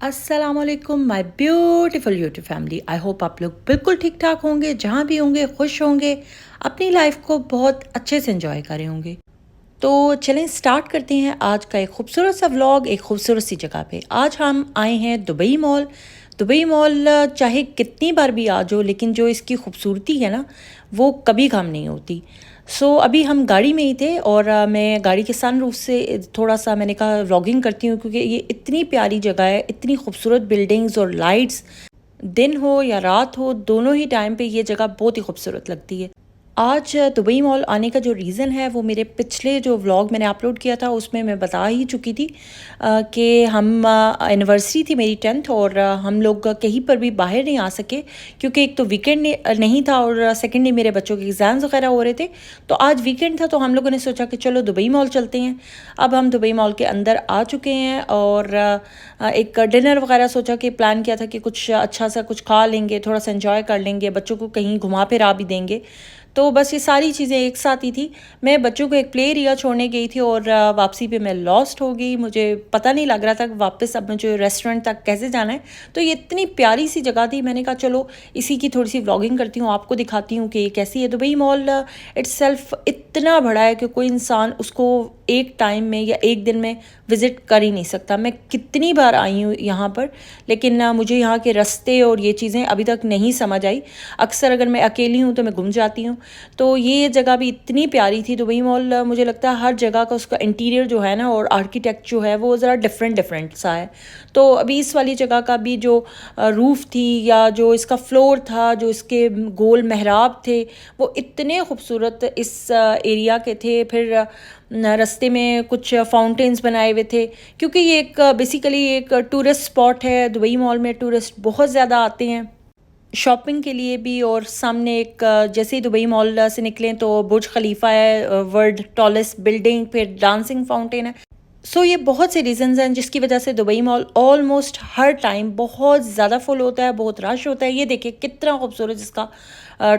अस्सलामुअलैकुम my beautiful YouTube family. I hope आप लोग बिल्कुल ठीक ठाक होंगे, जहाँ भी होंगे खुश होंगे, अपनी लाइफ को बहुत अच्छे से एंजॉय कर रहे होंगे। तो चलें स्टार्ट करते हैं आज का एक खूबसूरत सा व्लॉग एक खूबसूरत सी जगह पे। आज हम आए हैं दुबई मॉल। दुबई मॉल चाहे कितनी बार भी आ जाओ, लेकिन जो इसकी खूबसूरती है ना, वो कभी कम नहीं होती। अभी हम गाड़ी में ही थे और मैं गाड़ी के सनरूफ से थोड़ा सा मैंने कहा व्लॉगिंग करती हूँ, क्योंकि ये इतनी प्यारी जगह है, इतनी खूबसूरत बिल्डिंग्स और लाइट्स। दिन हो या रात हो, दोनों ही टाइम पे ये जगह बहुत ही खूबसूरत लगती है। आज दुबई मॉल आने का जो रीज़न है वो मेरे पिछले जो व्लॉग मैंने अपलोड किया था उसमें मैं बता ही चुकी थी कि हम एनिवर्सरी थी मेरी 10th, और हम लोग कहीं पर भी बाहर नहीं आ सके, क्योंकि एक तो वीकेंड नहीं था और सेकेंडली मेरे बच्चों के एग्ज़ाम्स वगैरह हो रहे थे। तो आज वीकेंड था तो हम लोगों ने सोचा कि चलो दुबई मॉल चलते हैं। अब हम दुबई मॉल के अंदर आ चुके हैं और एक डिनर वगैरह सोचा कि प्लान किया था कि कुछ अच्छा सा कुछ खा लेंगे, थोड़ा सा एंजॉय कर लेंगे, बच्चों को कहीं घुमा फिरा भी देंगे। तो बस ये सारी चीज़ें एक साथ ही थी। मैं बच्चों को एक प्ले एरिया छोड़ने गई थी और वापसी पे मैं लॉस्ट हो गई। मुझे पता नहीं लग रहा था कि वापस अब मुझे रेस्टोरेंट तक कैसे जाना है। तो ये इतनी प्यारी सी जगह थी, मैंने कहा चलो इसी की थोड़ी सी व्लॉगिंग करती हूँ, आपको दिखाती हूँ कि ये कैसी है। दुबई मॉल इट्सेल्फ इतना बड़ा है कि कोई इंसान उसको एक टाइम में या एक दिन में विज़िट कर ही नहीं सकता। मैं कितनी बार आई हूँ यहाँ पर, लेकिन मुझे यहाँ के रास्ते और ये चीज़ें अभी तक नहीं समझ आई। अक्सर अगर मैं अकेली हूँ तो मैं गुम जाती हूँ। तो ये जगह भी इतनी प्यारी थी दुबई मॉल। मुझे लगता है हर जगह का उसका इंटीरियर जो है ना और आर्किटेक्ट जो है वो ज़रा डिफरेंट सा है। तो अभी इस वाली जगह का भी जो रूफ़ थी या जो इसका फ्लोर था, जो इसके गोल मेहराब थे, वो इतने खूबसूरत इस एरिया के थे। फिर रास्ते में कुछ फाउंटेन्स बनाए हुए थे, क्योंकि ये एक बेसिकली एक टूरिस्ट स्पॉट है। दुबई मॉल में टूरिस्ट बहुत ज़्यादा आते हैं शॉपिंग के लिए भी। और सामने एक जैसे ही दुबई मॉल से निकलें तो बुर्ज खलीफा है, वर्ल्ड टॉलेस्ट बिल्डिंग, फिर डांसिंग फाउंटेन है। ये बहुत से रीज़न्स हैं जिसकी वजह से दुबई मॉल ऑलमोस्ट हर टाइम बहुत ज़्यादा फुल होता है, बहुत रश होता है। ये देखिए कितना खूबसूरत इसका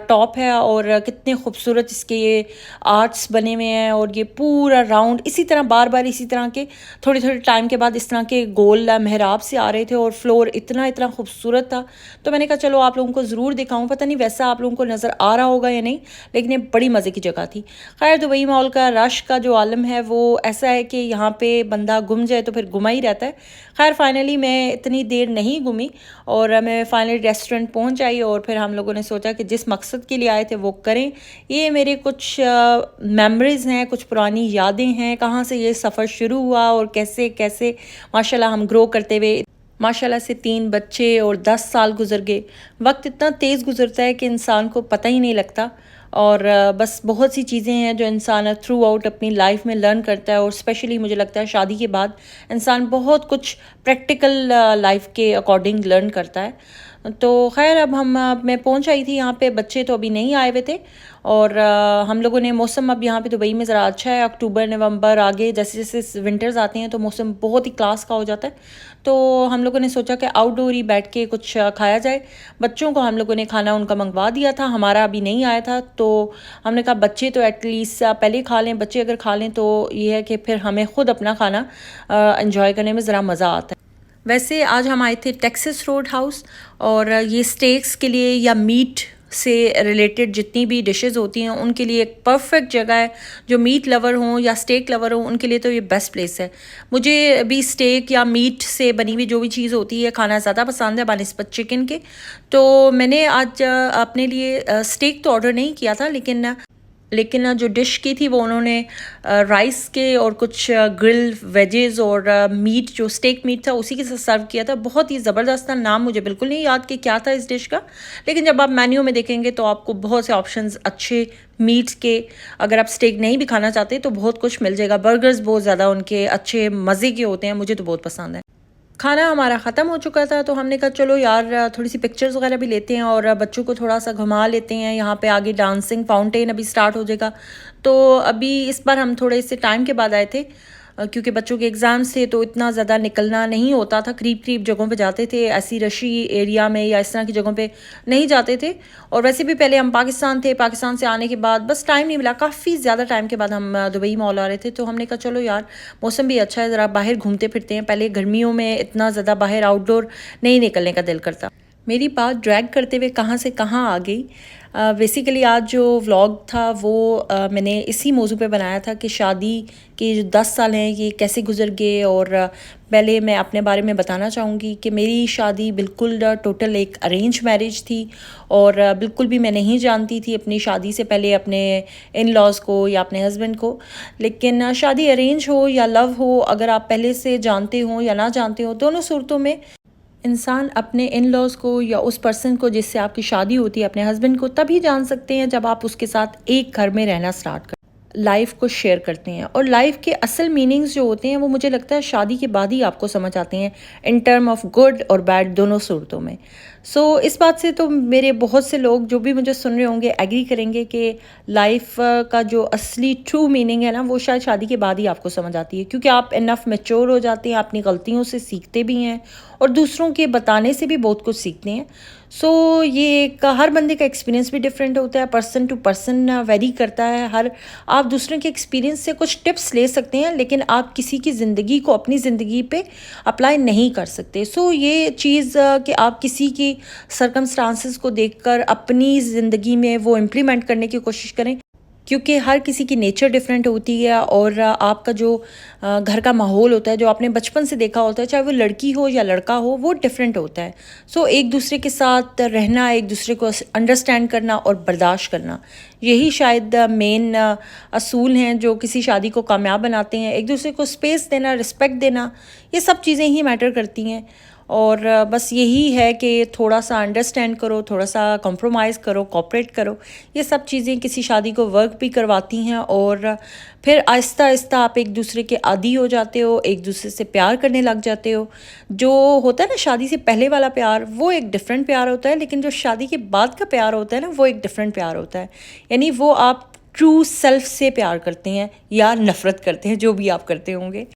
टॉप है और कितने खूबसूरत इसके ये आर्ट्स बने हुए हैं, और ये पूरा राउंड इसी तरह बार बार इसी तरह के थोड़े थोड़े टाइम के बाद इस तरह के गोल मेहराब से आ रहे थे, और फ्लोर इतना इतना खूबसूरत था। तो मैंने कहा चलो आप लोगों को ज़रूर दिखाऊं। पता नहीं वैसा आप लोगों को नज़र आ रहा होगा या नहीं, लेकिन ये बड़ी मज़े की जगह थी। खैर दुबई मॉल का रश का जो आलम है वो ऐसा है कि यहाँ पे बंदा गुम जाए तो फिर गुमा ही रहता है। खैर फाइनली मैं इतनी देर नहीं घूमी और मैं फाइनली रेस्टोरेंट पहुँच आई, और फिर हम लोगों ने सोचा कि जिस मकसद के लिए आए थे वो करें। ये मेरे कुछ मेमोरीज़ हैं, कुछ पुरानी यादें हैं, कहाँ से ये सफ़र शुरू हुआ और कैसे कैसे माशाल्लाह हम ग्रो करते हुए माशाल्लाह से 3 बच्चे और 10 साल गुजर गए। वक्त इतना तेज़ गुजरता है कि इंसान को पता ही नहीं लगता। और बस बहुत सी चीज़ें हैं जो इंसान थ्रू आउट अपनी लाइफ में लर्न करता है, और स्पेशली मुझे लगता है शादी के बाद इंसान बहुत कुछ प्रैक्टिकल लाइफ के अकॉर्डिंग लर्न करता है। तो खैर अब मैं पहुंच आई थी यहाँ पे, बच्चे तो अभी नहीं आए हुए थे। और हम लोगों ने मौसम अब यहाँ पे दुबई में ज़रा अच्छा है। अक्टूबर नवंबर आगे जैसे जैसे विंटर्स आते हैं तो मौसम बहुत ही क्लास का हो जाता है। तो हम लोगों ने सोचा कि आउटडोर ही बैठ के कुछ खाया जाए। बच्चों को हम लोगों ने खाना उनका मंगवा दिया था, हमारा अभी नहीं आया था। तो हमने कहा बच्चे तो एटलीस्ट पहले खा लें, बच्चे अगर खा लें तो ये है कि फिर हमें ख़ुद अपना खाना इंजॉय करने में ज़रा मज़ा आता है। वैसे आज हम आए थे टेक्सास रोड हाउस, और ये स्टेक्स के लिए या मीट से रिलेटेड जितनी भी डिशेस होती हैं उनके लिए एक परफेक्ट जगह है। जो मीट लवर हों या स्टेक लवर हों उनके लिए तो ये बेस्ट प्लेस है। मुझे भी स्टेक या मीट से बनी हुई जो भी चीज़ होती है खाना ज़्यादा पसंद है बनिस्बत चिकन के। तो मैंने आज अपने लिए स्टेक तो ऑर्डर नहीं किया था, लेकिन जो डिश की थी वो उन्होंने राइस के और कुछ ग्रिल वेजेस और मीट जो स्टेक मीट था उसी के साथ सर्व किया था। बहुत ही ज़बरदस्त था। नाम मुझे बिल्कुल नहीं याद कि क्या था इस डिश का, लेकिन जब आप मेन्यू में देखेंगे तो आपको बहुत से ऑप्शंस अच्छे मीट के, अगर आप स्टेक नहीं भी खाना चाहते तो बहुत कुछ मिल जाएगा। बर्गर्स बहुत ज़्यादा उनके अच्छे मज़े के होते हैं, मुझे तो बहुत पसंद है। खाना हमारा ख़त्म हो चुका था तो हमने कहा चलो यार थोड़ी सी पिक्चर्स वगैरह भी लेते हैं और बच्चों को थोड़ा सा घुमा लेते हैं। यहाँ पे आगे डांसिंग फाउंटेन अभी स्टार्ट हो जाएगा। तो अभी इस बार हम थोड़े से टाइम के बाद आए थे। क्योंकि बच्चों के एग्ज़ाम्स थे तो इतना ज़्यादा निकलना नहीं होता था, करीब करीब जगहों पे जाते थे, ऐसी रशी एरिया में या इस तरह की जगहों पे नहीं जाते थे। और वैसे भी पहले हम पाकिस्तान थे, पाकिस्तान से आने के बाद बस टाइम नहीं मिला, काफ़ी ज़्यादा टाइम के बाद हम दुबई मॉल आ रहे थे। तो हमने कहा चलो यार मौसम भी अच्छा है, ज़रा बाहर घूमते फिरते हैं। पहले गर्मियों में इतना ज़्यादा बाहर आउटडोर नहीं निकलने का दिल करता। मेरी बात ड्रैग करते हुए कहाँ से कहाँ आ गई। बेसिकली आज जो व्लॉग था वो मैंने इसी मौजू पे बनाया था कि शादी के जो 10 साल हैं ये कैसे गुजर गए। और पहले मैं अपने बारे में बताना चाहूँगी कि मेरी शादी बिल्कुल टोटल एक अरेंज मैरिज थी। और बिल्कुल भी मैं नहीं जानती थी अपनी शादी से पहले अपने इन लॉज़ को या अपने हस्बैंड को। लेकिन शादी अरेंज हो या लव हो, अगर आप पहले से जानते हो या ना जानते हो, दोनों सूरतों में इंसान अपने इन लॉज़ को या उस पर्सन को जिससे आपकी शादी होती है, अपने हस्बैंड को, तभी जान सकते हैं जब आप उसके साथ एक घर में रहना स्टार्ट कर, लाइफ को शेयर करते हैं। और लाइफ के असल मीनिंग्स जो होते हैं वो मुझे लगता है शादी के बाद ही आपको समझ आते हैं, इन टर्म ऑफ गुड और बैड दोनों सूरतों में। इस बात से तो मेरे बहुत से लोग जो भी मुझे सुन रहे होंगे एग्री करेंगे कि लाइफ का जो असली ट्रू मीनिंग है ना, वो शायद शादी के बाद ही आपको समझ आती है, क्योंकि आप इनफ मैच्योर हो जाते हैं, अपनी गलतियों से सीखते भी हैं और दूसरों के बताने से भी बहुत कुछ सीखते हैं। ये एक हर बंदे का एक्सपीरियंस भी डिफरेंट होता है, पर्सन टू पर्सन वेरी करता है। आप दूसरों के एक्सपीरियंस से कुछ टिप्स ले सकते हैं, लेकिन आप किसी की ज़िंदगी को अपनी ज़िंदगी पे अप्लाई नहीं कर सकते। ये चीज़ कि आप किसी की सर्कमस्टांसेस को देखकर अपनी ज़िंदगी में वो इम्प्लीमेंट करने की कोशिश करें, क्योंकि हर किसी की नेचर डिफरेंट होती है। और आपका जो घर का माहौल होता है, जो आपने बचपन से देखा होता है, चाहे वो लड़की हो या लड़का हो, वो डिफरेंट होता है। एक दूसरे के साथ रहना, एक दूसरे को अंडरस्टैंड करना और बर्दाश्त करना, यही शायद मेन असूल हैं जो किसी शादी को कामयाब बनाते हैं। एक दूसरे को स्पेस देना, रिस्पेक्ट देना, ये सब चीज़ें ही मैटर करती हैं। और बस यही है कि थोड़ा सा अंडरस्टैंड करो, थोड़ा सा कॉम्प्रोमाइज़ करो, कोऑपरेट करो। ये सब चीज़ें किसी शादी को वर्क भी करवाती हैं। और फिर आहिस्ता आहिस्ता आप एक दूसरे के आदी हो जाते हो, एक दूसरे से प्यार करने लग जाते हो। जो होता है ना शादी से पहले वाला प्यार, वो एक डिफरेंट प्यार होता है, लेकिन जो शादी के बाद का प्यार होता है ना, वो एक डिफरेंट प्यार होता है। यानी वो आप ट्रू सेल्फ से प्यार करते हैं या नफ़रत करते हैं, जो भी आप करते होंगे।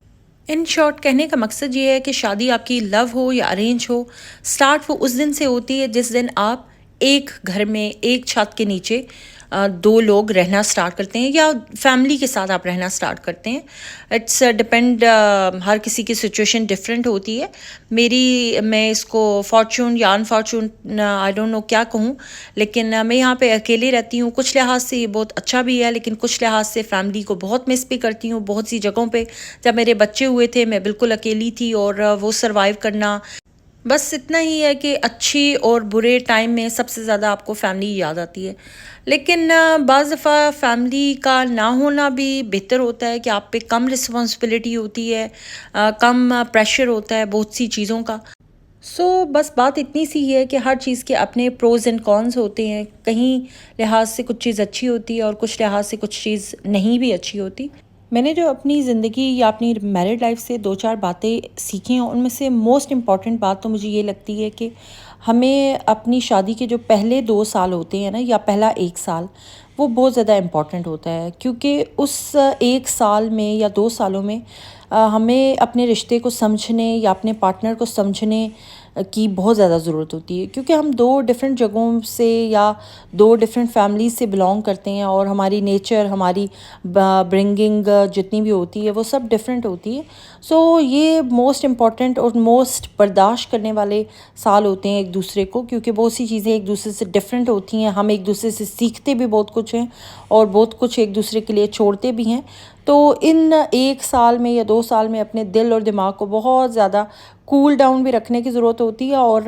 इन शॉर्ट कहने का मकसद ये है कि शादी आपकी लव हो या अरेंज हो, स्टार्ट वो उस दिन से होती है जिस दिन आप एक घर में एक छत के नीचे दो लोग रहना स्टार्ट करते हैं या फैमिली के साथ आप रहना स्टार्ट करते हैं। इट्स डिपेंड, हर किसी की सिचुएशन डिफरेंट होती है। मैं इसको फॉर्चून या अनफॉर्चून आई डोंट नो क्या कहूँ, लेकिन मैं यहाँ पे अकेले रहती हूँ। कुछ लिहाज से ये बहुत अच्छा भी है, लेकिन कुछ लिहाज से फैमिली को बहुत मिस भी करती हूँ। बहुत सी जगहों पे जब मेरे बच्चे हुए थे मैं बिल्कुल अकेली थी, और वो सर्वाइव करना, बस इतना ही है कि अच्छी और बुरे टाइम में सबसे ज़्यादा आपको फैमिली याद आती है। लेकिन बाज़ दफ़ा फैमिली का ना होना भी बेहतर होता है कि आप पे कम रिस्पॉन्सिबिलिटी होती है, कम प्रेशर होता है बहुत सी चीज़ों का। बस बात इतनी सी है कि हर चीज़ के अपने प्रोज़ एंड कॉन्स होते हैं। कहीं लिहाज से कुछ चीज़ अच्छी होती है और कुछ लिहाज से कुछ चीज़ नहीं भी अच्छी होती। मैंने जो अपनी ज़िंदगी या अपनी मैरिड लाइफ से 2-4 बातें सीखी हैं, उनमें से मोस्ट इम्पॉर्टेंट बात तो मुझे ये लगती है कि हमें अपनी शादी के जो पहले 2 साल होते हैं ना, या पहला 1 साल, वो बहुत ज़्यादा इम्पॉर्टेंट होता है। क्योंकि उस 1 साल में या 2 सालों में हमें अपने रिश्ते को समझने या अपने पार्टनर को समझने की बहुत ज़्यादा ज़रूरत होती है। क्योंकि हम 2 डिफरेंट जगहों से या 2 डिफरेंट फैमिलीज़ से बिलोंग करते हैं, और हमारी नेचर, हमारी ब्रिंगिंग जितनी भी होती है वो सब डिफरेंट होती है। ये मोस्ट इम्पॉर्टेंट और मोस्ट बर्दाश्त करने वाले साल होते हैं एक दूसरे को, क्योंकि बहुत सी चीज़ें एक दूसरे से डिफरेंट होती हैं। हम एक दूसरे से सीखते भी बहुत कुछ हैं और बहुत कुछ एक दूसरे के लिए छोड़ते भी हैं। इन 1 साल में या 2 साल में अपने दिल और दिमाग को बहुत ज़्यादा कूल डाउन भी रखने की ज़रूरत होती है, और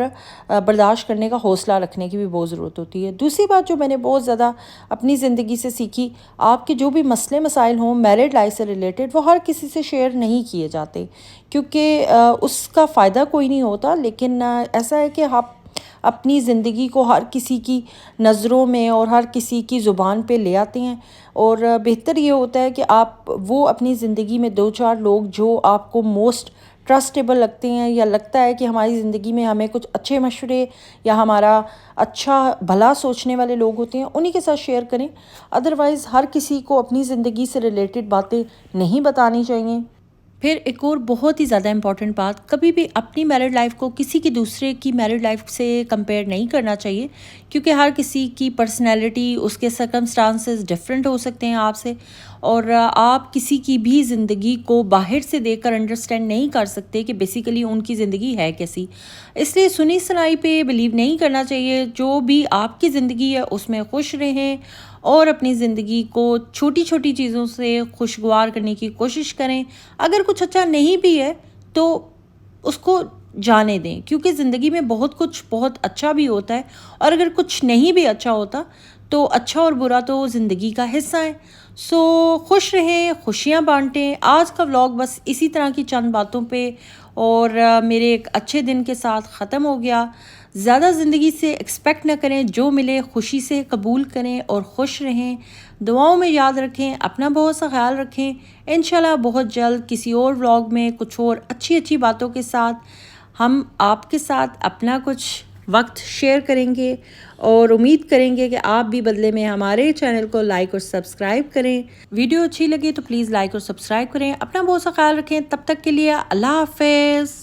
बर्दाश्त करने का हौसला रखने की भी बहुत ज़रूरत होती है। दूसरी बात जो मैंने बहुत ज़्यादा अपनी ज़िंदगी से सीखी, आपके जो भी मसले मसाइल हों मैरिड लाइफ से रिलेटेड, वो हर किसी से शेयर नहीं किए जाते, क्योंकि उसका फ़ायदा कोई नहीं होता। लेकिन ऐसा है कि आप अपनी ज़िंदगी को हर किसी की नज़रों में और हर किसी की ज़ुबान पे ले आते हैं। और बेहतर ये होता है कि आप वो अपनी ज़िंदगी में 2-4 लोग जो आपको मोस्ट ट्रस्टेबल लगते हैं, या लगता है कि हमारी ज़िंदगी में हमें कुछ अच्छे मशवरे या हमारा अच्छा भला सोचने वाले लोग होते हैं, उन्हीं के साथ शेयर करें। अदरवाइज़ हर किसी को अपनी ज़िंदगी से रिलेटेड बातें नहीं बतानी चाहिए। फिर एक और बहुत ही ज़्यादा इम्पॉर्टेंट बात, कभी भी अपनी मैरिड लाइफ को किसी की दूसरे की मैरिड लाइफ से कंपेयर नहीं करना चाहिए, क्योंकि हर किसी की पर्सनैलिटी, उसके सर्कमस्टांसेस डिफरेंट हो सकते हैं आपसे, और आप किसी की भी ज़िंदगी को बाहर से देखकर अंडरस्टैंड नहीं कर सकते कि बेसिकली उनकी ज़िंदगी है कैसी। इसलिए सुनी सुनाई पे बिलीव नहीं करना चाहिए। जो भी आपकी ज़िंदगी है उसमें खुश रहें और अपनी ज़िंदगी को छोटी छोटी चीज़ों से खुशगवार करने की कोशिश करें। अगर कुछ अच्छा नहीं भी है तो उसको जाने दें, क्योंकि ज़िंदगी में बहुत कुछ बहुत अच्छा भी होता है, और अगर कुछ नहीं भी अच्छा होता तो अच्छा और बुरा तो ज़िंदगी का हिस्सा है। सो खुश रहें, खुशियाँ बांटें। आज का व्लॉग बस इसी तरह की चंद बातों पे और मेरे एक अच्छे दिन के साथ ख़त्म हो गया। ज़्यादा ज़िंदगी से एक्सपेक्ट ना करें, जो मिले खुशी से कबूल करें और खुश रहें। दुआओं में याद रखें, अपना बहुत सा ख्याल रखें। इंशाल्लाह बहुत जल्द किसी और व्लॉग में कुछ और अच्छी अच्छी बातों के साथ हम आपके साथ अपना कुछ वक्त शेयर करेंगे, और उम्मीद करेंगे कि आप भी बदले में हमारे चैनल को लाइक और सब्सक्राइब करें। वीडियो अच्छी लगी तो प्लीज़ लाइक और सब्सक्राइब करें। अपना बहुत सा ख्याल रखें। तब तक के लिए अल्लाह हाफ़िज़।